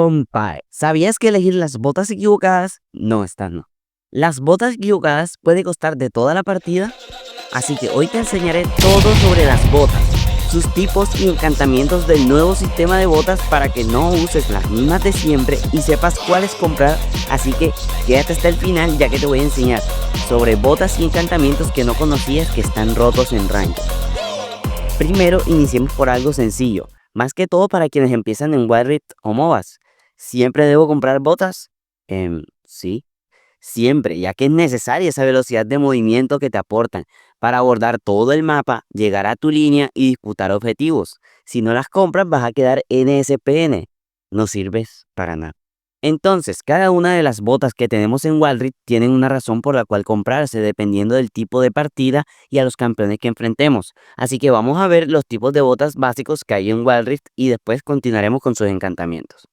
Compa, ¿sabías que elegir las botas equivocadas? No, estas no. Las botas equivocadas puede costar de toda la partida, así que hoy te enseñaré todo sobre las botas, sus tipos y encantamientos del nuevo sistema de botas para que no uses las mismas de siempre y sepas cuáles comprar, así que quédate hasta el final ya que te voy a enseñar sobre botas y encantamientos que no conocías que están rotos en Ranked. Primero iniciemos por algo sencillo, más que todo para quienes empiezan en Wild Rift o MOBAs. ¿Siempre debo comprar botas? Sí, siempre, ya que es necesaria esa velocidad de movimiento que te aportan para abordar todo el mapa, llegar a tu línea y disputar objetivos. Si no las compras vas a quedar NSPN, no sirves para nada. Entonces, cada una de las botas que tenemos en Wild Rift tienen una razón por la cual comprarse, dependiendo del tipo de partida y a los campeones que enfrentemos. Así que vamos a ver los tipos de botas básicos que hay en Wild Rift y después continuaremos con sus encantamientos.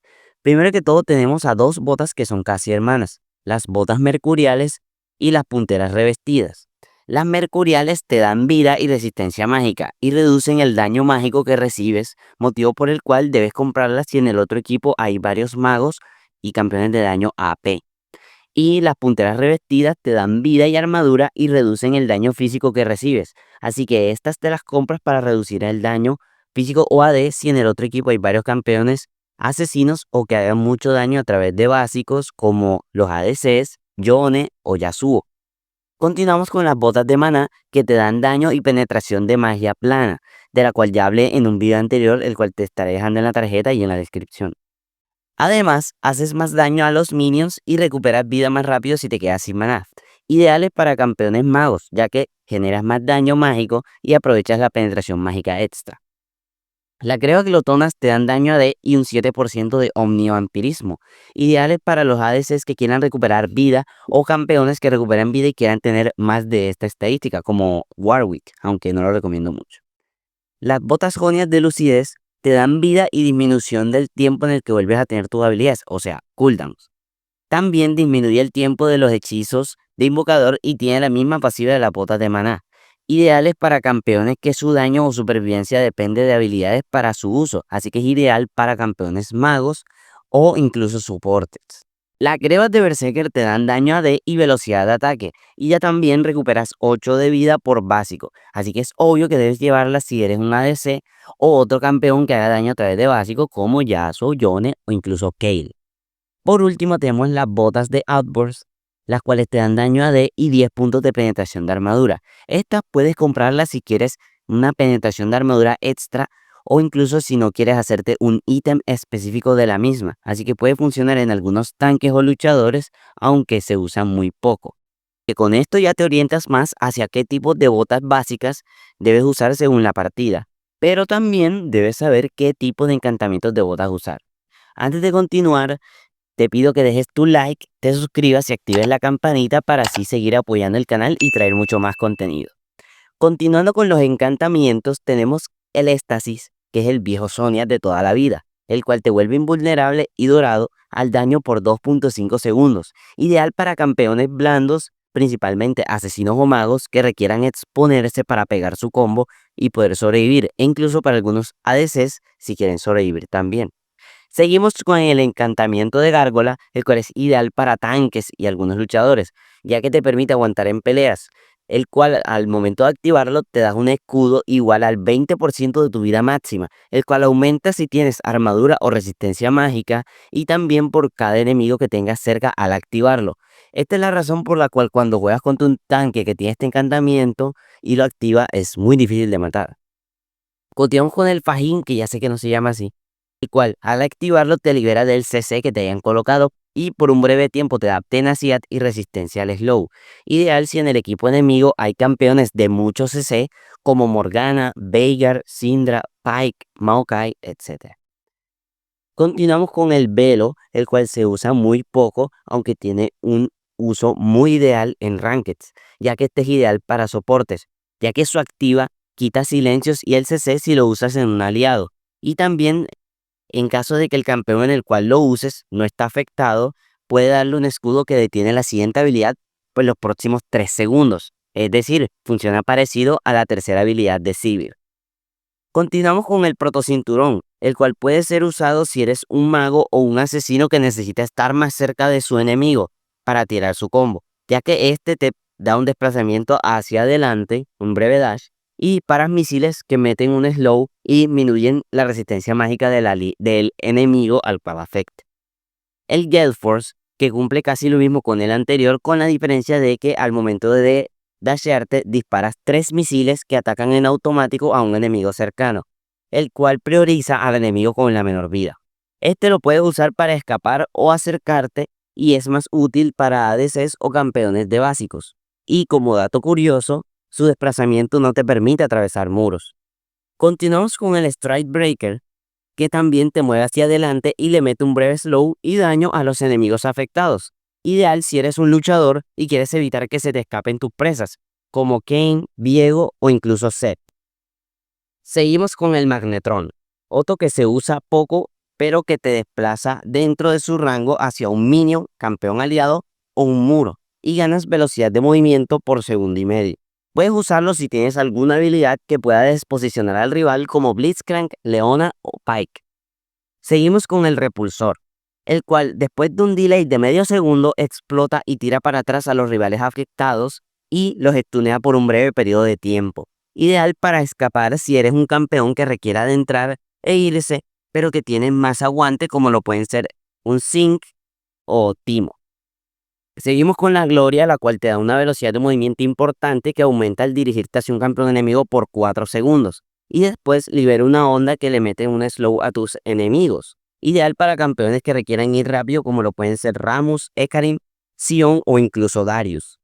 Primero que todo tenemos a dos botas que son casi hermanas, las botas mercuriales y las punteras revestidas. Las mercuriales te dan vida y resistencia mágica y reducen el daño mágico que recibes, motivo por el cual debes comprarlas si en el otro equipo hay varios magos y campeones de daño AP. Y las punteras revestidas te dan vida y armadura y reducen el daño físico que recibes. Así que estas te las compras para reducir el daño físico o AD si en el otro equipo hay varios campeones asesinos o que hagan mucho daño a través de básicos como los ADCs, Yone o Yasuo. Continuamos con las botas de maná que te dan daño y penetración de magia plana, de la cual ya hablé en un video anterior, el cual te estaré dejando en la tarjeta y en la descripción. Además, haces más daño a los minions y recuperas vida más rápido si te quedas sin maná. Ideales para campeones magos, ya que generas más daño mágico y aprovechas la penetración mágica extra. Las glotonas te dan daño AD y un 7% de omnivampirismo, ideales para los ADCs que quieran recuperar vida o campeones que recuperen vida y quieran tener más de esta estadística, como Warwick, aunque no lo recomiendo mucho. Las botas jonias de lucidez te dan vida y disminución del tiempo en el que vuelves a tener tus habilidades, o sea, cooldowns. También disminuye el tiempo de los hechizos de invocador y tiene la misma pasiva de las botas de maná. Ideales para campeones que su daño o supervivencia depende de habilidades para su uso, así que es ideal para campeones magos o incluso soportes. Las grebas de Berserker te dan daño AD y velocidad de ataque, y ya también recuperas 8 de vida por básico, así que es obvio que debes llevarlas si eres un ADC o otro campeón que haga daño a través de básico como Yasuo, Yone o incluso Kayle. Por último tenemos las botas de Outburst, las cuales te dan daño AD y 10 puntos de penetración de armadura. Estas puedes comprarlas si quieres una penetración de armadura extra o incluso si no quieres hacerte un ítem específico de la misma. Así que puede funcionar en algunos tanques o luchadores, aunque se usa muy poco. Que con esto ya te orientas más hacia qué tipo de botas básicas debes usar según la partida. Pero también debes saber qué tipo de encantamientos de botas usar. Antes de continuar, te pido que dejes tu like, te suscribas y actives la campanita para así seguir apoyando el canal y traer mucho más contenido. Continuando con los encantamientos, tenemos el éxtasis, que es el viejo Sonia de toda la vida, el cual te vuelve invulnerable y dorado al daño por 2.5 segundos, ideal para campeones blandos, principalmente asesinos o magos que requieran exponerse para pegar su combo y poder sobrevivir, e incluso para algunos ADCs si quieren sobrevivir también. Seguimos con el encantamiento de Gárgola, el cual es ideal para tanques y algunos luchadores, ya que te permite aguantar en peleas, el cual al momento de activarlo te da un escudo igual al 20% de tu vida máxima, el cual aumenta si tienes armadura o resistencia mágica y también por cada enemigo que tengas cerca al activarlo. Esta es la razón por la cual cuando juegas contra un tanque que tiene este encantamiento y lo activa es muy difícil de matar. Continuamos con el fajín, que ya sé que no se llama así, el cual al activarlo te libera del CC que te hayan colocado y por un breve tiempo te da tenacidad y resistencia al slow. Ideal si en el equipo enemigo hay campeones de mucho CC como Morgana, Veigar, Syndra, Pyke, Maokai, etc. Continuamos con el velo, el cual se usa muy poco, aunque tiene un uso muy ideal en Rankeds, ya que este es ideal para soportes, ya que su activa quita silencios y el CC si lo usas en un aliado. Y también en caso de que el campeón en el cual lo uses no está afectado, puede darle un escudo que detiene la siguiente habilidad por los próximos 3 segundos. Es decir, funciona parecido a la tercera habilidad de Sivir. Continuamos con el protocinturón, el cual puede ser usado si eres un mago o un asesino que necesita estar más cerca de su enemigo para tirar su combo, ya que este te da un desplazamiento hacia adelante, un breve dash, y disparas misiles que meten un slow y disminuyen la resistencia mágica del enemigo al power effect. El Gale Force, que cumple casi lo mismo con el anterior, con la diferencia de que al momento de dashearte disparas 3 misiles que atacan en automático a un enemigo cercano, el cual prioriza al enemigo con la menor vida. Este lo puedes usar para escapar o acercarte y es más útil para ADCs o campeones de básicos. Y como dato curioso, su desplazamiento no te permite atravesar muros. Continuamos con el Strike Breaker, que también te mueve hacia adelante y le mete un breve slow y daño a los enemigos afectados. Ideal si eres un luchador y quieres evitar que se te escapen tus presas, como Kane, Viego o incluso Zed. Seguimos con el Magnetron, otro que se usa poco pero que te desplaza dentro de su rango hacia un minion, campeón aliado o un muro y ganas velocidad de movimiento por segundo y medio. Puedes usarlo si tienes alguna habilidad que pueda desposicionar al rival como Blitzcrank, Leona o Pike. Seguimos con el Repulsor, el cual después de un delay de medio segundo explota y tira para atrás a los rivales afectados y los stunea por un breve periodo de tiempo. Ideal para escapar si eres un campeón que requiera adentrar e irse, pero que tiene más aguante como lo pueden ser un Zinc o Timo. Seguimos con la Gloria, la cual te da una velocidad de movimiento importante que aumenta al dirigirte hacia un campeón enemigo por 4 segundos. Y después libera una onda que le mete un slow a tus enemigos. Ideal para campeones que requieran ir rápido como lo pueden ser Rammus, Ekarim, Sion o incluso Darius.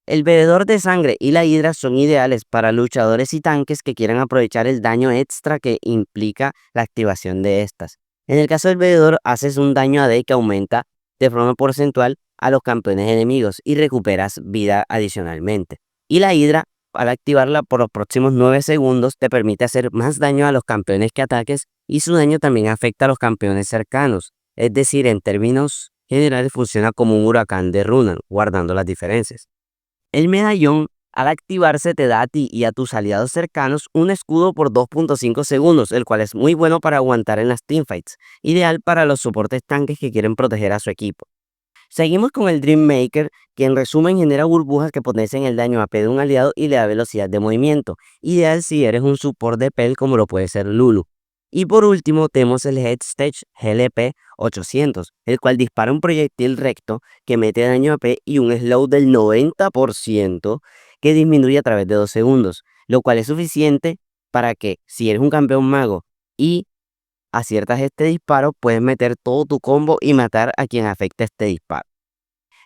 El bebedor de sangre y la hidra son ideales para luchadores y tanques que quieran aprovechar el daño extra que implica la activación de estas. En el caso del bebedor haces un daño AD que aumenta de forma porcentual a los campeones enemigos y recuperas vida adicionalmente. Y la hidra, al activarla por los próximos 9 segundos, te permite hacer más daño a los campeones que ataques y su daño también afecta a los campeones cercanos. Es decir, en términos generales funciona como un huracán de Runan, guardando las diferencias. El medallón, al activarse, te da a ti y a tus aliados cercanos un escudo por 2.5 segundos, el cual es muy bueno para aguantar en las teamfights, ideal para los soportes tanques que quieren proteger a su equipo. Seguimos con el Dream Maker, que en resumen genera burbujas que potencian el daño AP de un aliado y le da velocidad de movimiento, ideal si eres un support de PEL como lo puede ser Lulu. Y por último tenemos el Headstage GLP 800, el cual dispara un proyectil recto que mete daño AP y un slow del 90% que disminuye a través de 2 segundos, lo cual es suficiente para que si eres un campeón mago y aciertas este disparo, puedes meter todo tu combo y matar a quien afecte este disparo.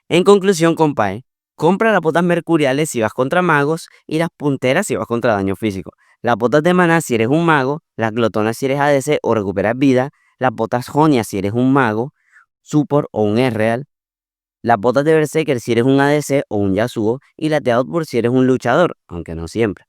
En conclusión, compadre, compra las botas mercuriales si vas contra magos y las punteras si vas contra daño físico. Las botas de maná si eres un mago, las glotonas si eres ADC o recuperas vida, las botas Jonia si eres un mago, support o un real, las botas de Berserker si eres un ADC o un Yasuo y las de Outburst si eres un luchador, aunque no siempre.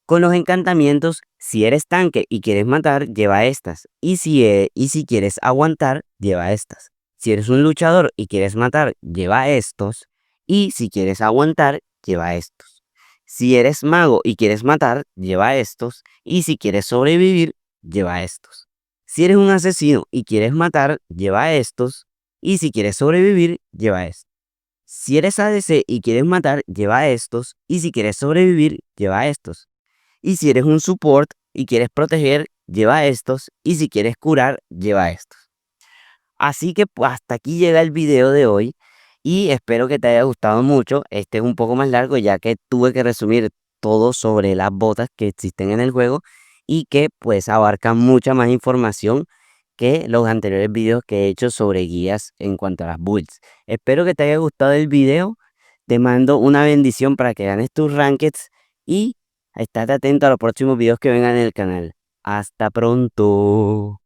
Con los encantamientos, si eres tanque y quieres matar, lleva estas. Y si quieres aguantar, lleva estas. Si eres un luchador y quieres matar, lleva estos. Y si quieres aguantar, lleva estos. Si eres mago y quieres matar, lleva estos. Y si quieres sobrevivir, lleva estos. Si eres un asesino y quieres matar, lleva estos. Y si quieres sobrevivir, lleva estos. Si eres ADC y quieres matar, lleva estos. Y si quieres sobrevivir, lleva estos. Y si eres un support y quieres proteger, lleva estos. Y si quieres curar, lleva estos. Así que pues, hasta aquí llega el video de hoy. Y espero que te haya gustado mucho. Este es un poco más largo ya que tuve que resumir todo sobre las botas que existen en el juego. Y que pues abarcan mucha más información que los anteriores videos que he hecho sobre guías en cuanto a las builds. Espero que te haya gustado el video. Te mando una bendición para que ganes tus rankeds. Y estate atento a los próximos videos que vengan en el canal. Hasta pronto.